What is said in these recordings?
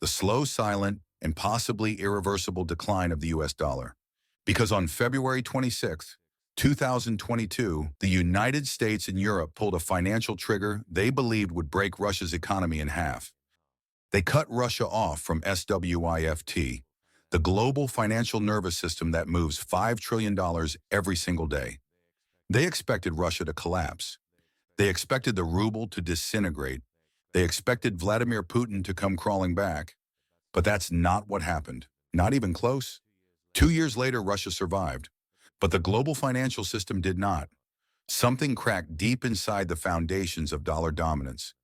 the slow, silent, and possibly irreversible decline of the US dollar. Because on February 26, 2022, the United States and Europe pulled a financial trigger they believed would break Russia's economy in half. They cut Russia off from SWIFT, the global financial nervous system that moves $5 trillion every single day. They expected Russia to collapse. They expected the ruble to disintegrate. They expected Vladimir Putin to come crawling back. But that's not what happened. Not even close. 2 years later, Russia survived. But the global financial system did not. Something cracked deep inside the foundations of dollar dominance.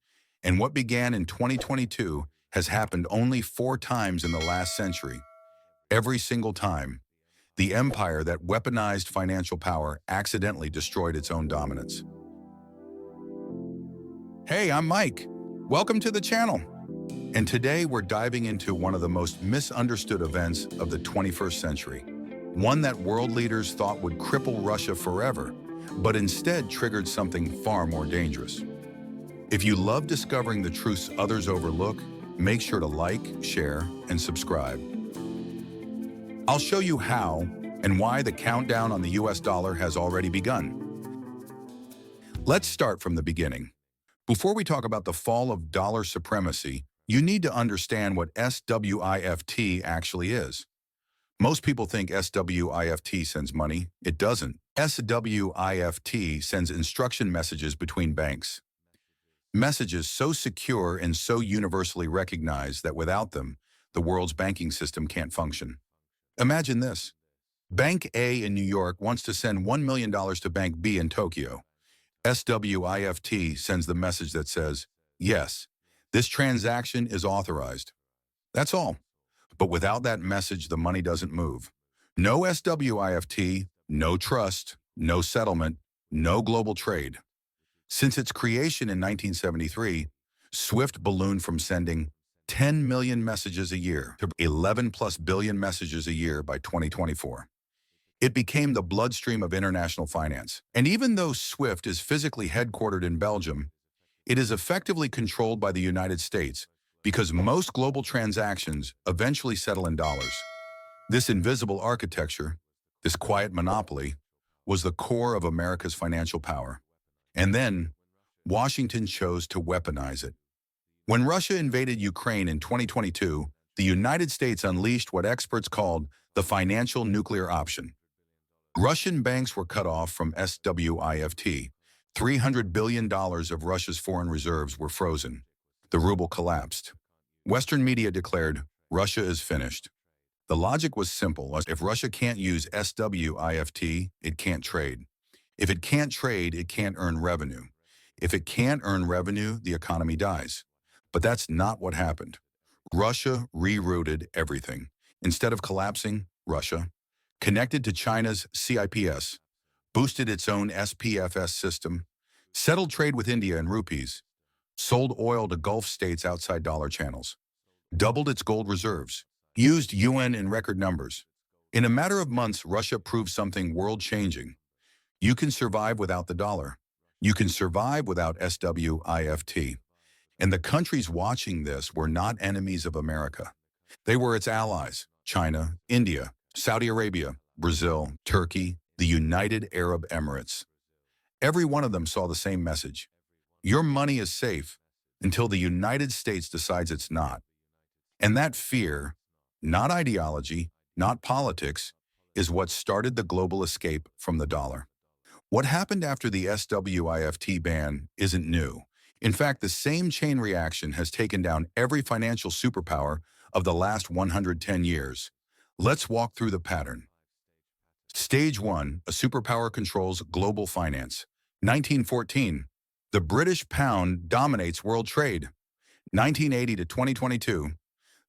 And what began in 2022 has happened only 4 times in the last century. Every single time, the empire that weaponized financial power accidentally destroyed its own dominance. Hey, I'm Mike. Welcome to the channel. And today we're diving into one of the most misunderstood events of the 21st century. One that world leaders thought would cripple Russia forever, but instead triggered something far more dangerous. If you love discovering the truths others overlook, make sure to like, share, and subscribe. I'll show you how and why the countdown on the US dollar has already begun. Let's start from the beginning. Before we talk about the fall of dollar supremacy, you need to understand what SWIFT actually is. Most people think SWIFT sends money. It doesn't. SWIFT sends instruction messages between banks. Messages so secure and so universally recognized that without them, the world's banking system can't function. Imagine this. Bank A in New York wants to send $1 million to Bank B in Tokyo. SWIFT sends the message that says, yes, this transaction is authorized. That's all. But without that message, the money doesn't move. No SWIFT, no trust, no settlement, no global trade. Since its creation in 1973, SWIFT ballooned from sending 10 million messages a year to 11 plus billion messages a year by 2024. It became the bloodstream of international finance. And even though SWIFT is physically headquartered in Belgium, it is effectively controlled by the United States because most global transactions eventually settle in dollars. This invisible architecture, this quiet monopoly, was the core of America's financial power. And then, Washington chose to weaponize it. When Russia invaded Ukraine in 2022, the United States unleashed what experts called the financial nuclear option. Russian banks were cut off from SWIFT. $300 billion of Russia's foreign reserves were frozen. The ruble collapsed. Western media declared, Russia is finished. The logic was simple. If Russia can't use SWIFT, it can't trade. If it can't trade, it can't earn revenue. If it can't earn revenue, the economy dies. But that's not what happened. Russia rerouted everything. Instead of collapsing, Russia connected to China's CIPS, boosted its own SPFS system, settled trade with India in rupees, sold oil to Gulf states outside dollar channels, doubled its gold reserves, used yuan in record numbers. In a matter of months, Russia proved something world-changing. You can survive without the dollar. You can survive without SWIFT. And the countries watching this were not enemies of America. They were its allies: China, India, Saudi Arabia, Brazil, Turkey, the United Arab Emirates. Every one of them saw the same message. Your money is safe until the United States decides it's not. And that fear, not ideology, not politics, is what started the global escape from the dollar. What happened after the SWIFT ban isn't new. In fact, the same chain reaction has taken down every financial superpower of the last 110 years. Let's walk through the pattern. Stage 1, a superpower controls global finance. 1914, the British pound dominates world trade. 1980 to 2022,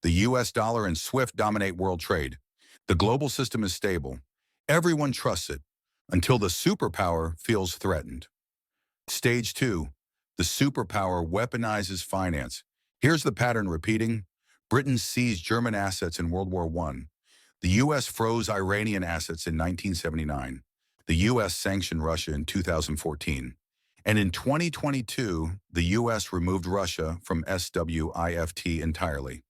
the US dollar and SWIFT dominate world trade. The global system is stable. Everyone trusts it until the superpower feels threatened. Stage 2, the superpower weaponizes finance. Here's the pattern repeating. Britain seized German assets in World War I. The U.S. froze Iranian assets in 1979. The U.S. sanctioned Russia in 2014. And in 2022, the U.S. removed Russia from SWIFT entirely.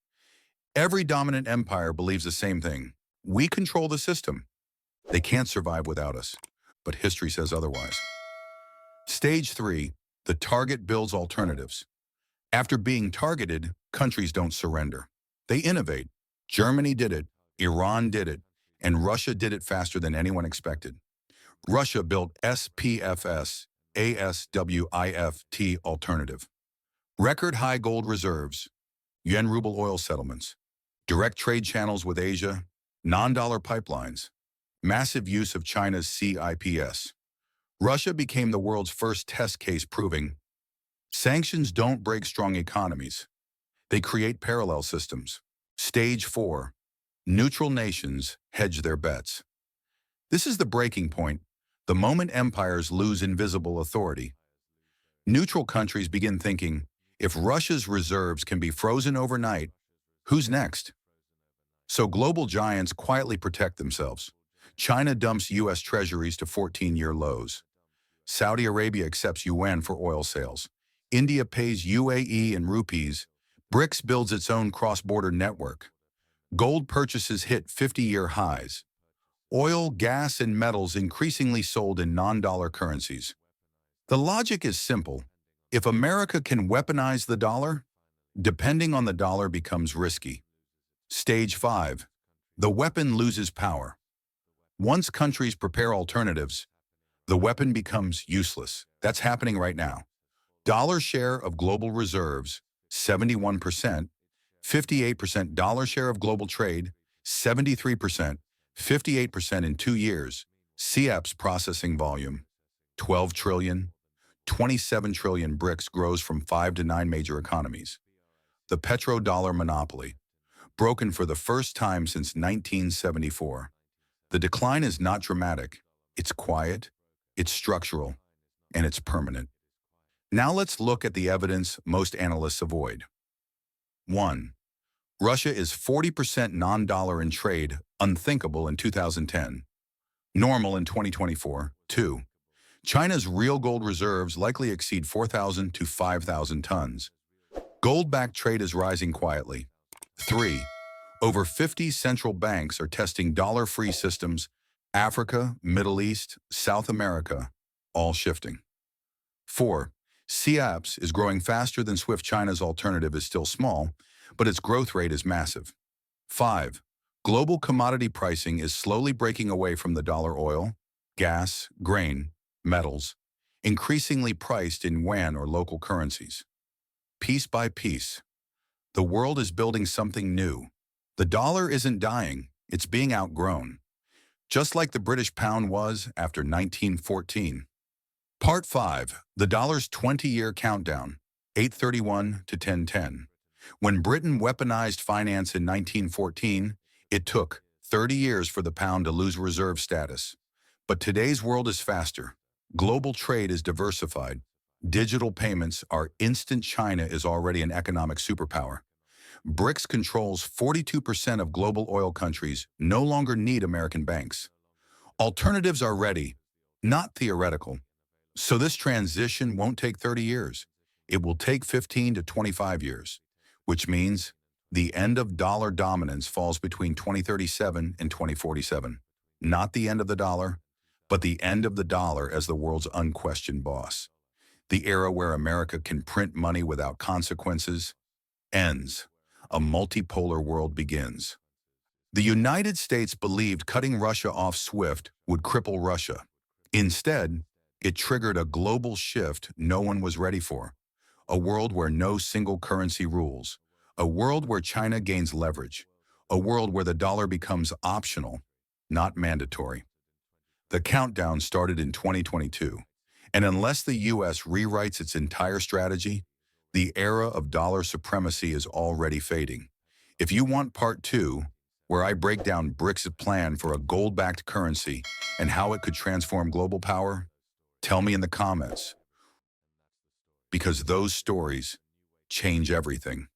Every dominant empire believes the same thing. We control the system. They can't survive without us. But history says otherwise. Stage 3, the target builds alternatives. After being targeted, countries don't surrender. They innovate. Germany did it, Iran did it, and Russia did it faster than anyone expected. Russia built SPFS, ASWIFT alternative. Record high gold reserves, yuan-ruble oil settlements, direct trade channels with Asia, non-dollar pipelines, massive use of China's CIPS. Russia became the world's first test case proving sanctions don't break strong economies. They create parallel systems. Stage 4. Neutral nations hedge their bets. This is the breaking point, the moment empires lose invisible authority. Neutral countries begin thinking, if Russia's reserves can be frozen overnight, who's next? So global giants quietly protect themselves. China dumps U.S. treasuries to 14-year lows. Saudi Arabia accepts yuan for oil sales. India pays UAE in rupees. BRICS builds its own cross-border network. Gold purchases hit 50-year highs. Oil, gas, and metals increasingly sold in non-dollar currencies. The logic is simple. If America can weaponize the dollar, depending on the dollar becomes risky. Stage 5. The weapon loses power. Once countries prepare alternatives, the weapon becomes useless. That's happening right now. Dollar share of global reserves, 71%, 58% dollar share of global trade, 73%, 58% in 2 years. CIPS processing volume, 12 trillion, 27 trillion. BRICS grows from 5 to 9 major economies. The petrodollar monopoly, broken for the first time since 1974. The decline is not dramatic. It's quiet, it's structural, and it's permanent. Now let's look at the evidence most analysts avoid. 1. Russia is 40% non-dollar in trade, unthinkable in 2010. Normal in 2024. 2. China's real gold reserves likely exceed 4,000 to 5,000 tons. Gold-backed trade is rising quietly. 3. Over 50 central banks are testing dollar-free systems, Africa, Middle East, South America, all shifting. 4. CIPS is growing faster than SWIFT. China's alternative is still small, but its growth rate is massive. 5. Global commodity pricing is slowly breaking away from the dollar. Oil, gas, grain, metals, increasingly priced in yuan or local currencies. Piece by piece, the world is building something new. The dollar isn't dying, it's being outgrown, just like the British pound was after 1914. Part 5. The dollar's 20-year countdown, 831 to 1010. When Britain weaponized finance in 1914, it took 30 years for the pound to lose reserve status. But today's world is faster. Global trade is diversified. Digital payments are instant. China is already an economic superpower. BRICS controls 42% of global oil countries no longer need American banks. Alternatives are ready, not theoretical. So this transition won't take 30 years. It will take 15 to 25 years, which means the end of dollar dominance falls between 2037 and 2047. Not the end of the dollar, but the end of the dollar as the world's unquestioned boss. The era where America can print money without consequences ends. A multipolar world begins. The United States believed cutting Russia off SWIFT would cripple Russia. Instead, it triggered a global shift no one was ready for. A world where no single currency rules. A world where China gains leverage. A world where the dollar becomes optional, not mandatory. The countdown started in 2022, and unless the U.S. rewrites its entire strategy, the era of dollar supremacy is already fading. If you want part 2, where I break down BRICS' plan for a gold-backed currency and how it could transform global power, tell me in the comments, because those stories change everything.